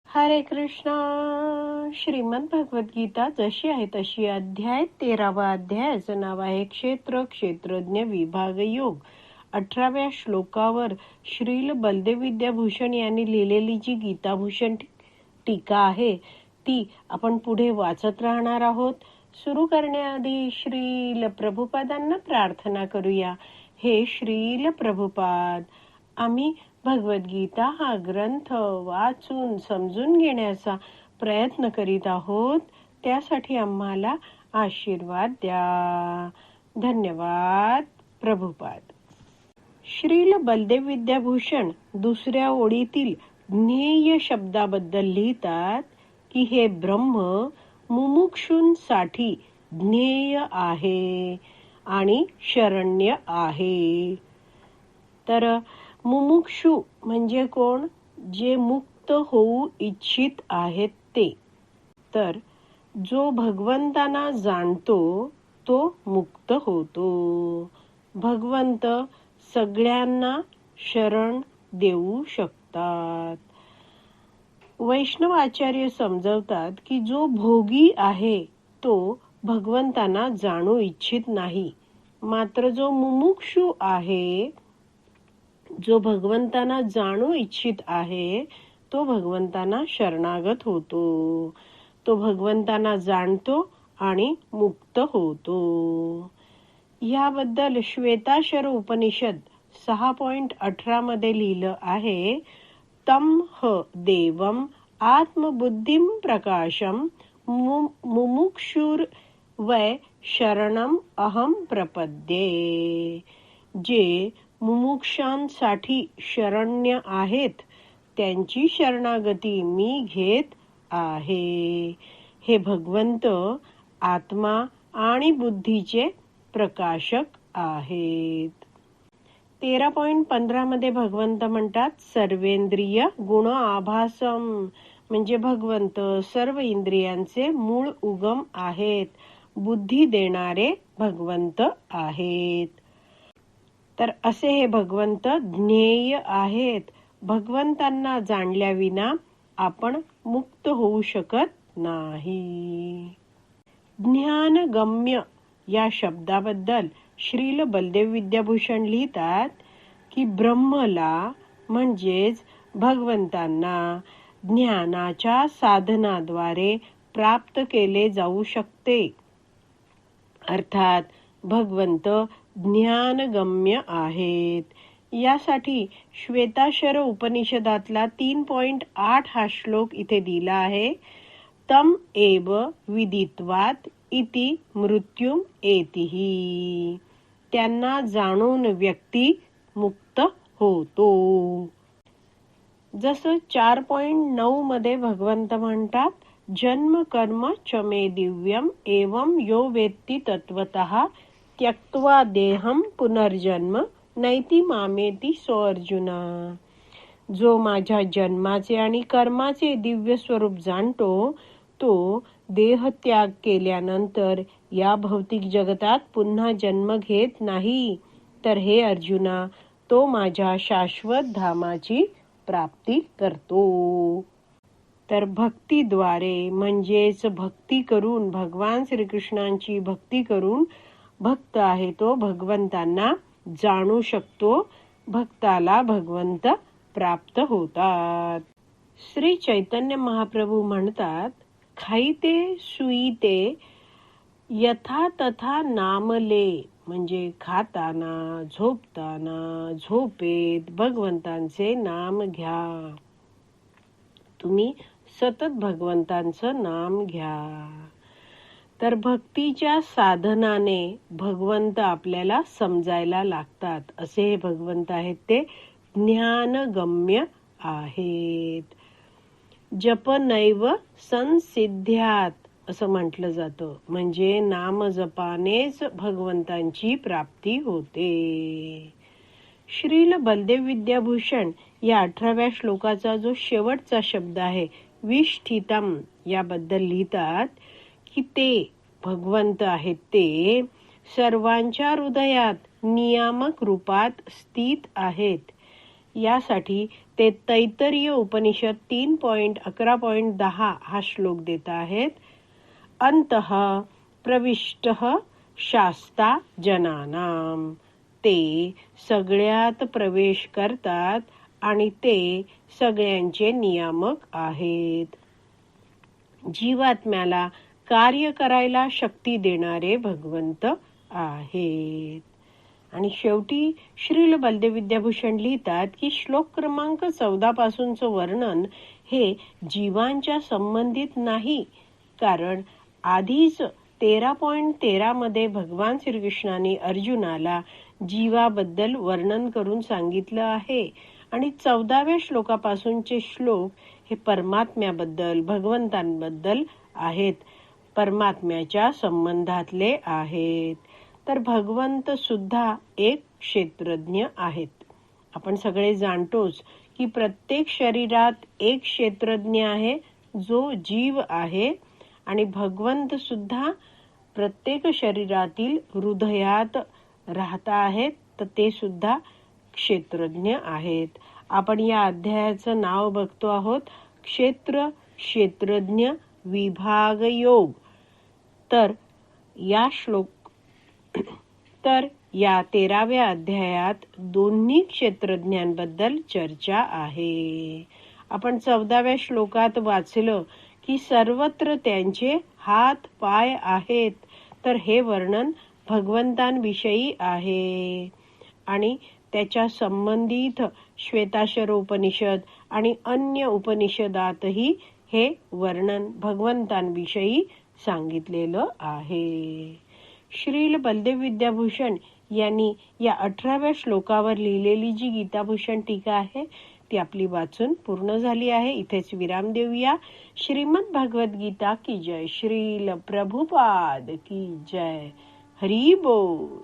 हरे कृष्णा. श्रीमद भगवद्गीता जशी आहे तशी अध्याय 13वा अध्यायाचं नाव आहे क्षेत्र क्षेत्रज्ञ विभाग योग. 18व्या श्लोकावर श्रील बलदेव विद्याभूषण यांनी लिहिलेली जी गीताभूषण टीका आहे ती आपण पुढे वाचत राहणार आहोत. सुरू करण्याआधी श्रील प्रभुपादांना प्रार्थना करूया. हे श्रील प्रभुपाद, आम्ही भगवद्गीता हा ग्रंथ वाचून समजून घेण्याचा प्रयत्न करीत आहोत. त्यासाठी आम्हाला आशीर्वाद द्या. धन्यवाद प्रभुपाद. श्रील बलदेव विद्याभूषण दुसऱ्या ओळीतील ज्ञेय शब्दाबद्दल लिहितात की हे ब्रह्म मुमुक्षूंसाठी ज्ञेय आहे आणि शरण्य आहे. तर मुमुक्षु म्हणजे कोण? जे मुक्त होऊ इच्छित आहेत ते. तर जो भगवंतांना जाणतो तो मुक्त होतो. भगवंत सगळ्यांना शरण देऊ शकतात. वैष्णव आचार्य समजवतात की जो भोगी आहे तो भगवंतांना जाणू इच्छित नाही, मात्र जो मुमुक्षु आहे, जो भगवंतांना जाणू इच्छित आहे, तो भगवंतांना शरणागत होतो. तो भगवंतांना जाणतो आणि मुक्त होतो. याबद्दल श्वेताक्षर उपनिषद 6.18 मध्ये लिहिलं आहे, तम ह देवम आत्मबुद्धीम प्रकाशम मुमुक्षुर वै शरणम अहम प्रपद्ये. जे मुमुक्षांसाठी शरण्य आहेत त्यांची शरणागती मी घेत आहे. हे भगवंत आत्मा आणि बुद्धीचे प्रकाशक आहेत. 13.15 मध्ये भगवंत म्हणतात, सर्वेंद्रिय गुण आभासम म्हणजे भगवंत सर्व इंद्रियांचे मूळ उगम आहेत. बुद्धी देणारे भगवंत आहेत. तर असे हे भगवंत ज्ञेय आहेत. भगवंतांना जाणल्याविना आपण मुक्त होऊ शकत नाही. ज्ञानगम्य या शब्दाबद्दल श्रील बलदेव विद्याभूषण लिहितात की ब्रह्मला म्हणजेच भगवंतांना ज्ञानाच्या साधनाद्वारे प्राप्त केले जाऊ शकते. अर्थात भगवंत ज्ञानगम्य आहेत. यासाठी श्वेताक्षर उपनिषदातला 3.8 हा श्लोक इथे दिला आहे. तम एव विदित्वात इति मृत्युम एतिही. त्यांना जाणून व्यक्ती मुक्त होतो. जसं 4.9 मध्ये भगवंत म्हणतात, जन्म कर्म च मे दिव्यम एवं यो वेत्ति तत्वतः त्यक्त्वा देहम पुनर्जन्म नैति मामेति सो अर्जुना. जो माझ्या जन्माचे आणि कर्माचे दिव्य स्वरूप जाणतो तो देह त्याग केल्यानंतर या भौतिक जगतात पुन्हा जन्म घेत नाही. तर हे अर्जुना, तो माझ्या शाश्वत धामाची प्राप्ती करतो. तर भक्तीद्वारे म्हणजेच भक्ती करून, भगवान श्रीकृष्णांची भक्ती करून भक्त आहे तो भगवंतांना जाणू शकतो. भक्ताला भगवंत प्राप्त होतात. श्री चैतन्य महाप्रभू म्हणतात, खाईते सुईते यथा तथा नामले म्हणजे खाताना, झोपताना, झोपेत भगवंतांचे नाम घ्या. तुम्ही सतत भगवंतांचं नाम घ्या. तर भक्तीच्या साधनाने भगवंत आपल्याला समजायला लागतात. असे हे भगवंत आहेत ते ज्ञानगम्य आहेत. जप नैव संसिद्ध्यात असं म्हटलं जातं, म्हणजे नाम जपानेच भगवंतांची प्राप्ती होते. श्रील बलदेव विद्याभूषण या 18व्या श्लोकाचा जो शेवटचा शब्द आहे विष्ठितम याबद्दल लिहितात की ते भगवंत आहेत ते सर्वांच्या हृदयात नियामक रूपात स्थित आहेत. यासाठी ते तैत्तरीय उपनिषद 3.11.10 हा श्लोक देत आहेत. अंतः प्रविष्टः शास्ता जनानाम. ते सगळ्यात प्रवेश करतात आणि ते सगळ्यांचे नियामक आहेत. जीवात्म्याला कार्य करायला शक्ती देणारे भगवंत आहेत. आणि शेवटी श्रील बलदेव विद्याभूषण लिहितात की श्लोक क्रमांक 14 पासूनचं वर्णन हे जीवांच्या संबंधित नाही, कारण आधीच 13.13 मध्ये भगवान श्रीकृष्णाने अर्जुनाला जीवाबद्दल वर्णन करून सांगितलं आहे आणि 14व्या श्लोकापासूनचे श्लोक हे परमात्म्याबद्दल, भगवंतांबद्दल आहेत, परमात्म्याच्या संबंधातले आहेत. तर भगवंत सुद्धा एक क्षेत्रज्ञ आहेत. आपण सगळे जाणतोच की प्रत्येक शरीरात एक क्षेत्रज्ञ आहे जो जीव आहे आणि भगवंत सुद्धा प्रत्येक शरीरातील हृदयात राहत आहेत, तर ते सुद्धा क्षेत्रज्ञ आहेत. आपण या अध्यायाचं नाव बघतो आहोत, क्षेत्र क्षेत्रज्ञ विभाग योग. तर या 13व्या अध्यायात दोन्ही क्षेत्रज्ञांबद्दल चर्चा आहे. आपण 14व्या श्लोकात वाचलं की सर्वत्र त्यांचे हात पाय आहेत, तर हे वर्णन भगवंतांविषयी आहे आणि त्याच्या संबंधित श्वेताश्वर उपनिषद आणि अन्य उपनिषदातही हे वर्णन भगवंतांविषयी सांगितलेलं आहे. श्रील बलदेव विद्याभूषण यांनी या 18व्या श्लोकावर लिहिलेली जी गीताभूषण टीका आहे ती आपली वाचून पूर्ण झाली आहे. इथेच विराम देऊया. श्रीमद भगवत गीता की जय. श्रील प्रभुपाद की जय. हरी बोल.